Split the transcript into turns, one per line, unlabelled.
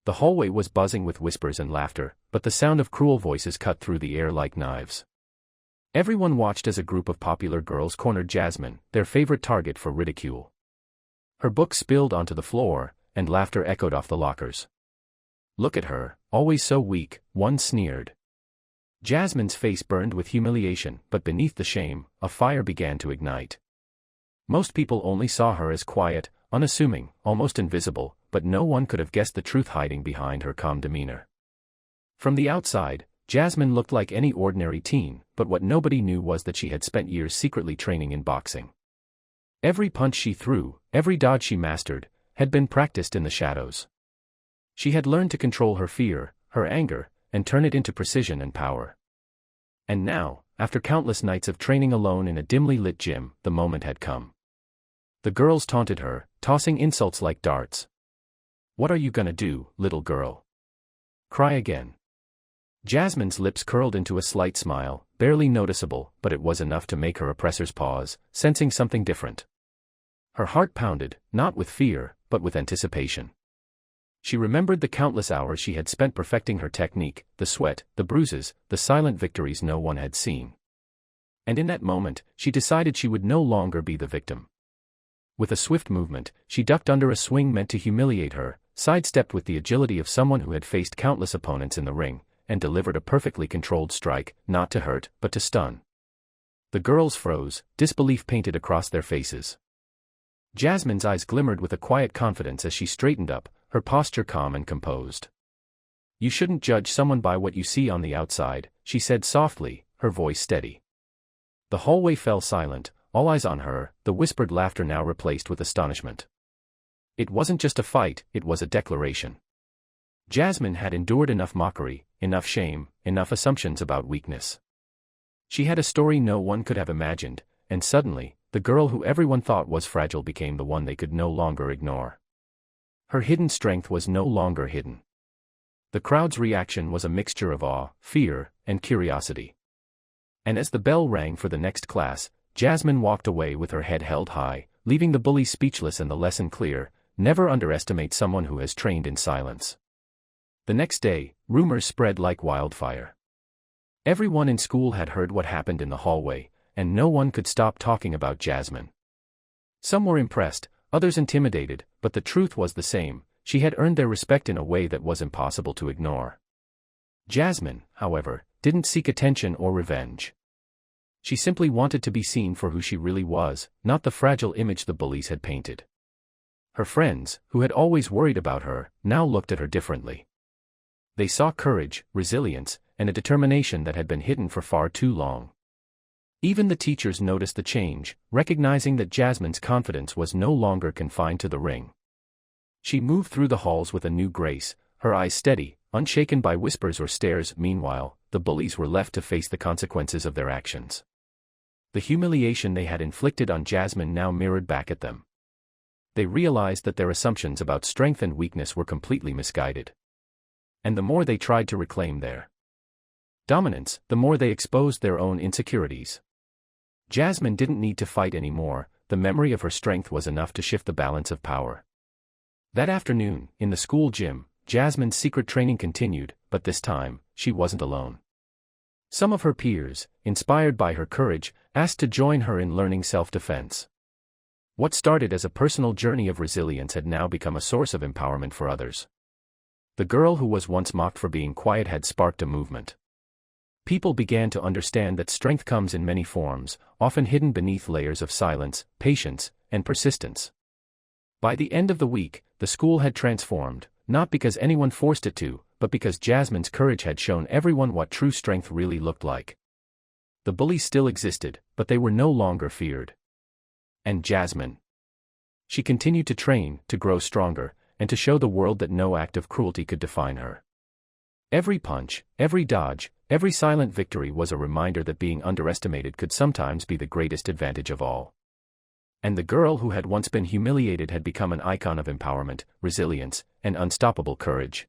The hallway was buzzing with whispers and laughter, but the sound of cruel voices cut through the air like knives. Everyone watched as a group of popular girls cornered Jasmine, their favorite target for ridicule. Her books spilled onto the floor, and laughter echoed off the lockers. "Look at her, always so weak," one sneered. Jasmine's face burned with humiliation, but beneath the shame, a fire began to ignite. Most people only saw her as quiet, unassuming, almost invisible, but no one could have guessed the truth hiding behind her calm demeanor. From the outside, Jasmine looked like any ordinary teen, but what nobody knew was that she had spent years secretly training in boxing. Every punch she threw, every dodge she mastered, had been practiced in the shadows. She had learned to control her fear, her anger, and turn it into precision and power. And now, after countless nights of training alone in a dimly lit gym, the moment had come. The girls taunted her, tossing insults like darts. "What are you gonna do, little girl? Cry again?" Jasmine's lips curled into a slight smile, barely noticeable, but it was enough to make her oppressors pause, sensing something different. Her heart pounded, not with fear, but with anticipation. She remembered the countless hours she had spent perfecting her technique, the sweat, the bruises, the silent victories no one had seen. And in that moment, she decided she would no longer be the victim. With a swift movement, she ducked under a swing meant to humiliate her, sidestepped with the agility of someone who had faced countless opponents in the ring, and delivered a perfectly controlled strike, not to hurt, but to stun. The girls froze, disbelief painted across their faces. Jasmine's eyes glimmered with a quiet confidence as she straightened up, her posture calm and composed. "You shouldn't judge someone by what you see on the outside," she said softly, her voice steady. The hallway fell silent, all eyes on her, the whispered laughter now replaced with astonishment. It wasn't just a fight, it was a declaration. Jasmine had endured enough mockery, enough shame, enough assumptions about weakness. She had a story no one could have imagined, and suddenly, the girl who everyone thought was fragile became the one they could no longer ignore. Her hidden strength was no longer hidden. The crowd's reaction was a mixture of awe, fear, and curiosity. And as the bell rang for the next class, Jasmine walked away with her head held high, leaving the bullies speechless and the lesson clear: never underestimate someone who has trained in silence. The next day, rumors spread like wildfire. Everyone in school had heard what happened in the hallway, and no one could stop talking about Jasmine. Some were impressed, others intimidated, but the truth was the same: she had earned their respect in a way that was impossible to ignore. Jasmine, however, didn't seek attention or revenge. She simply wanted to be seen for who she really was, not the fragile image the bullies had painted. Her friends, who had always worried about her, now looked at her differently. They saw courage, resilience, and a determination that had been hidden for far too long. Even the teachers noticed the change, recognizing that Jasmine's confidence was no longer confined to the ring. She moved through the halls with a new grace, her eyes steady, unshaken by whispers or stares. Meanwhile, the bullies were left to face the consequences of their actions. The humiliation they had inflicted on Jasmine now mirrored back at them. They realized that their assumptions about strength and weakness were completely misguided. And the more they tried to reclaim their dominance, the more they exposed their own insecurities. Jasmine didn't need to fight anymore, the memory of her strength was enough to shift the balance of power. That afternoon, in the school gym, Jasmine's secret training continued, but this time, she wasn't alone. Some of her peers, inspired by her courage, asked to join her in learning self-defense. What started as a personal journey of resilience had now become a source of empowerment for others. The girl who was once mocked for being quiet had sparked a movement. People began to understand that strength comes in many forms, often hidden beneath layers of silence, patience, and persistence. By the end of the week, the school had transformed, not because anyone forced it to, but because Jasmine's courage had shown everyone what true strength really looked like. The bullies still existed, but they were no longer feared. And Jasmine? She continued to train, to grow stronger, and to show the world that no act of cruelty could define her. Every punch, every dodge, every silent victory was a reminder that being underestimated could sometimes be the greatest advantage of all. And the girl who had once been humiliated had become an icon of empowerment, resilience, and unstoppable courage.